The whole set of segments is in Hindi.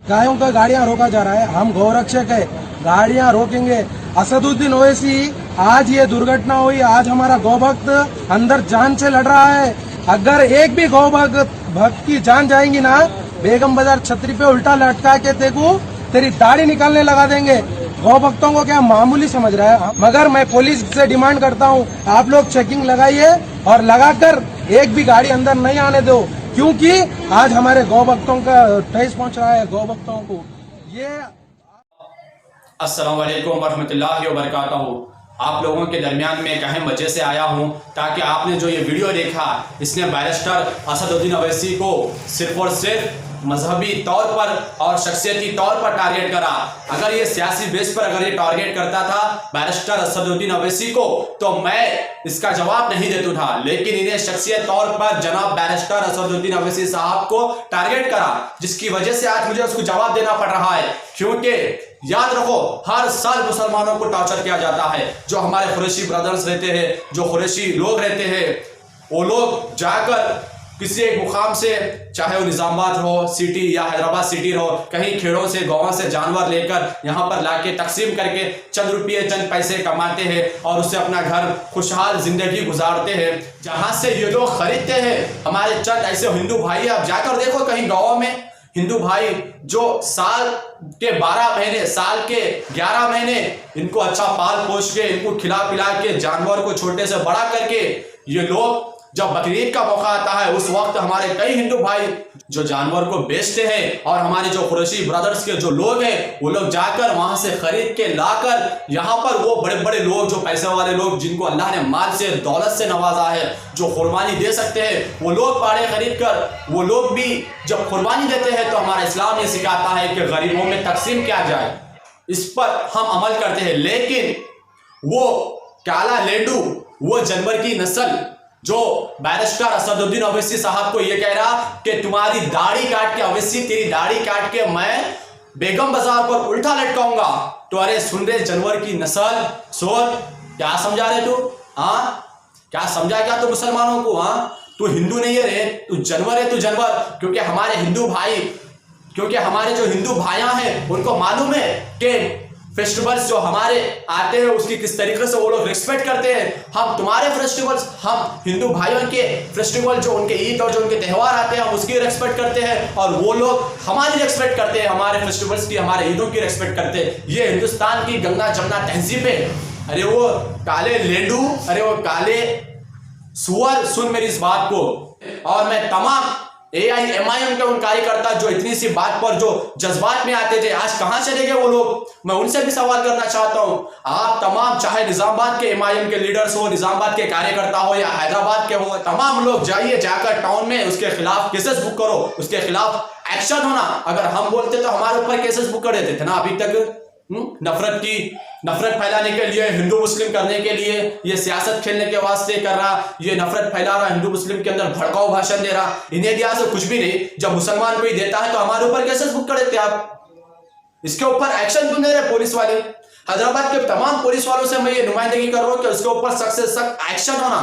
गायों का गाड़ियां रोका जा रहा है। हम गौरक्षक है, गाड़ियां रोकेंगे। असदुद्दीन ओवैसी, आज ये दुर्घटना हुई, आज हमारा गौभक्त अंदर जान से लड़ रहा है। अगर एक भी भक्त की जान जाएगी ना, बेगम बाजार छतरी पे उल्टा लटका के तेरी दाढ़ी निकालने लगा देंगे। गौ भक्तों को क्या मामूली समझ रहा है? मगर मैं पुलिस से डिमांड करता हूँ, आप लोग चेकिंग लगाइए और लगाकर एक भी गाड़ी अंदर नहीं आने दो, क्योंकि आज हमारे गौ भक्तों का ठेस पहुंच रहा है। गौ भक्तों को ये अस्सलाम वालेकुम वरहमतुल्लाहि वबरकातुहू। आप लोगों के दरमियान में एक अहम वजह से आया हूं, ताकि आपने जो ये वीडियो देखा, इसने बैरिस्टर असदुद्दीन ओवैसी को सिर्फ और सिर्फ मजहबी तौर पर और शख्सियती तौर पर टारगेट करा। अगर ये सियासी बेस पर अगर ये टारगेट करता था बैरिस्टर असदुद्दीन ओवैसी को, तो मैं इसका जवाब नहीं देता था, लेकिन इन्हें शख्सियत तौर पर जनाब बैरिस्टर असदुद्दीन ओवैसी साहब को टारगेट करा, जिसकी वजह से आज मुझे उसको जवाब देना पड़ रहा है। क्योंकि याद रखो, हर साल मुसलमानों को टॉर्चर किया जाता है। जो हमारे कुरैशी ब्रदर्स रहते हैं, जो कुरैशी लोग रहते हैं, वो लोग जाकर किसी एक मुकाम से, चाहे वो निजामाबाद हो सिटी या हैदराबाद सिटी हो, कहीं खेड़ों से गाँव से जानवर लेकर यहाँ पर लाके तकसीम करके चंद रुपये चंद पैसे कमाते हैं और उससे अपना घर खुशहाल जिंदगी गुजारते हैं। जहाँ से ये लोग खरीदते हैं हमारे चंद ऐसे हिंदू भाई, आप जाकर देखो कहीं गाँव में हिंदू भाई जो साल के 12 महीने, साल के 11 महीने इनको अच्छा पाल पोष के, इनको खिला पिला के, जानवर को छोटे से बड़ा करके, ये लोग जब बकरीद का मौका आता है उस वक्त हमारे कई हिंदू भाई जो जानवर को बेचते हैं, और हमारे जो कुरैशी ब्रदर्स के जो लोग हैं वो लोग जाकर वहां से खरीद के लाकर यहाँ पर वो बड़े बड़े लोग, जो पैसे वाले लोग, जिनको अल्लाह ने माल से दौलत से नवाजा है, जो कुर्बानी दे सकते हैं, वो लोग पाड़े खरीद कर वो लोग भी जब कुर्बानी देते हैं तो हमारा इस्लाम ये सिखाता है कि गरीबों में तकसीम किया जाए। इस पर हम अमल करते हैं। लेकिन वो काला लेडू, वो जानवर की नस्ल जो बैरिस्टर असदुद्दीन ओवैसी साहब को ये कह रहा कि तुम्हारी दाढ़ी काट के, ओवैसी तेरी दाढ़ी काट के मैं बेगम बाजार पर उल्टा लटकाऊंगा, तो अरे सुन रहे जानवर की नस्ल, सोच क्या समझा रहे तू? हाँ, क्या समझा क्या तू मुसलमानों को? हाँ, तू हिंदू नहीं है रे, तू जानवर है, तू जानवर। क्योंकि हमारे हिंदू भाई, क्योंकि हमारे जो हिंदू भाइयां हैं उनको मालूम है कि फेस्टिवल्स जो हमारे आते हैं उसकी किस तरीके से वो लोग रिस्पेक्ट करते हैं। हम तुम्हारे फेस्टिवल्स, हम हिंदू भाइयों के फेस्टिवल, जो उनके ईद और जो उनके त्यौहार आते हैं, हम उसकी रिस्पेक्ट करते हैं, और वो लोग हमारी रिस्पेक्ट करते हैं, हमारे फेस्टिवल्स की, हमारे ईदों की रिस्पेक्ट करते हैं। ये हिंदुस्तान की गंगा जमुना तहजीब है। अरे वो काले लेंडू, अरे वो काले सुअर, सुन मेरी इस बात को। और मैं तमाम AIMIM के उन कार्यकर्ता जो इतनी सी बात पर जो जज्बात में आते थे, आज कहां चले गए वो लोग? मैं उनसे भी सवाल करना चाहता हूं। आप तमाम, चाहे निजामाबाद के MIM के लीडर्स हो, निजामाबाद के कार्यकर्ता हो या हैदराबाद के हो, तमाम लोग जाइए, जाकर टाउन में उसके खिलाफ केसेस बुक करो, उसके खिलाफ एक्शन होना। अगर हम बोलते तो हमारे ऊपर केसेस बुक कर देते थे ना अभी तक। नफरत फैलाने के लिए, हिंदू मुस्लिम करने के लिए, ये सियासत खेलने के वास्ते कर रहा, ये नफरत फैला रहा, हिंदू मुस्लिम के अंदर भड़काऊ भाषण दे रहा, इन्हें दिया से कुछ भी नहीं। जब मुसलमान कोई देता है तो हमारे ऊपर केसेस बुक कर देते आप। इसके ऊपर एक्शन क्यों दे रहे पुलिस वाले? हैदराबाद के तमाम पुलिस वालों से मैं ये नुमाइंदगी कर रहा हूं कि उसके ऊपर सख्त से सख्त एक्शन होना,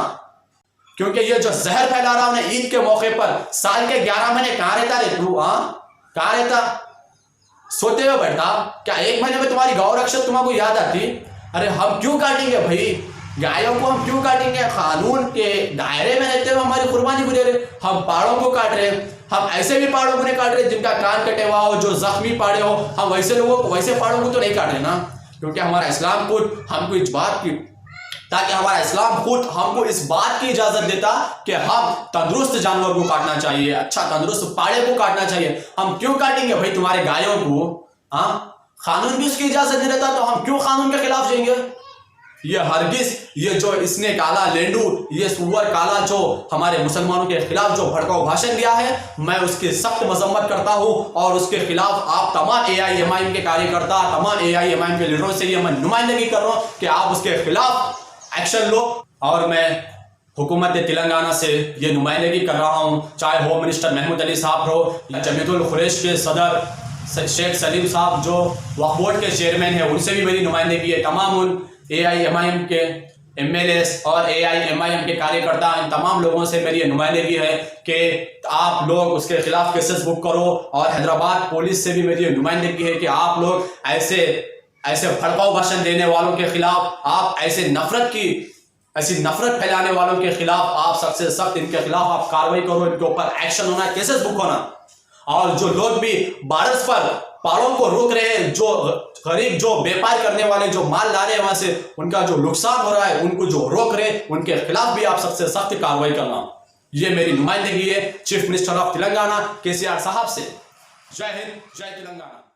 क्योंकि ये जो जहर फैला रहा उन्हें ईद के मौके पर, साल के 11 महीने कहां रहता रे तू? कहां रहता? सोते हुए बैठा क्या? एक महीने में तुम्हारी गौ रक्षक तुम्हारे याद आती? अरे हम क्यों काटेंगे भाई गायों को? हम क्यों काटेंगे? कानून के दायरे में रहते हुए हमारी कुर्बानी को दे रहे। हम पाड़ों को काट रहे हैं, हम ऐसे भी पाड़ों को नहीं काट रहे जिनका कान कटे हुआ हो, जो जख्मी पाड़े हो। हम वैसे लोगों को, वैसे पाड़ों को तो नहीं काट रहे ना, क्योंकि हमारा इस्लाम खुद हमको इस बात की, ताकि हमारा इस्लाम खुद हमको इस बात की इजाजत देता कि हम तंदुरुस्त जानवर को काटना चाहिए, अच्छा तंदुरुस्त पाड़े को काटना चाहिए। हम क्यों काटेंगे भाई तुम्हारे गायों को? हाँ, कानून भी उसकी इजाजत नहीं देता, तो हम क्यों कानून के खिलाफ जाएंगे? ये हरगिज, ये जो इसने काला लेंडू, ये सुअर काला जो हमारे मुसलमानों के खिलाफ जो भड़काऊ भाषण दिया है, मैं उसकी सख्त मजम्मत करता हूं, और उसके खिलाफ आप तमाम AIMIM के कार्यकर्ता, तमाम AIMIM के लीडरों से ये मैं नुमाइंदगी कर रहा हूं कि आप उसके खिलाफ एक्शन लो। और मैं हुकूमत तेलंगाना से ये नुमाइंदगी कर रहा हूँ, चाहे होम मिनिस्टर महमूद अली साहब हो, या जमीयतुल कुरैश के सदर शेख सलीम साहब जो वक्फ बोर्ड के चेयरमैन हैं, उनसे भी मेरी नुमाइंदगी है। तमाम उन AIMIM के MLAs और AIMIM के कार्यकर्ता, इन तमाम लोगों से मेरी नुमाइंदगी है कि आप लोग उसके खिलाफ केसेस बुक करो। और हैदराबाद पुलिस से भी मेरी नुमाइंदगी है कि आप लोग ऐसे भड़काऊ भाषण देने वालों के खिलाफ, आप ऐसी नफरत फैलाने वालों के खिलाफ आप सख्त से सख्त इनके खिलाफ आप कार्रवाई करो, इनके ऊपर एक्शन होना, केसेस बुक होना। और जो लोग भी बॉर्डर्स पर पहाड़ों को रोक रहे हैं, जो गरीब जो व्यापार करने वाले जो माल ला रहे हैं वहां से, उनका जो नुकसान हो रहा है, उनको जो रोक रहे हैं, उनके खिलाफ भी आप सख्त से सख्त कार्रवाई करना। ये मेरी नुमाइंदगी है chief minister of Telangana KCR साहब से। जय हिंद, जय तेलंगाना।